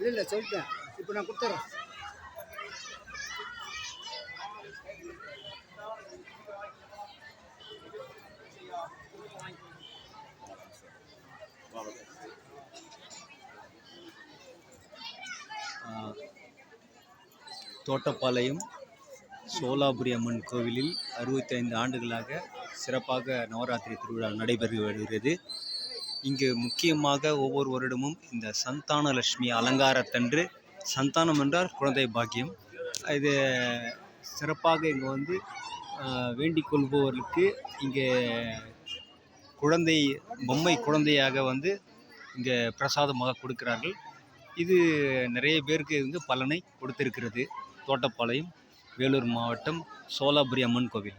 இல்லை சொல்லிட்டேன், இப்போ நான் கொடுத்துட்றேன். தோட்டப்பாளையம் சோலாபுரி அம்மன் கோவிலில் 65 ஆண்டுகளாக சிறப்பாக நவராத்திரி திருவிழா நடைபெற்று வருகிறது. இங்கு முக்கியமாக ஒவ்வொரு வருடமும் இந்த சந்தான லட்சுமி அலங்காரத்தன்று, சந்தானம் என்றால் குழந்தை பாக்கியம், இது சிறப்பாக இங்கே வந்து வேண்டிக் கொள்பவர்களுக்கு இங்கே குழந்தை பொம்மை குழந்தையாக வந்து இங்கே பிரசாதமாக கொடுக்கிறார்கள். இது நிறைய பேருக்கு வந்து பலனை கொடுத்திருக்கிறது. தோட்டப்பாளையம், வேலூர் மாவட்டம், சோலாபுரி அம்மன் கோவில்.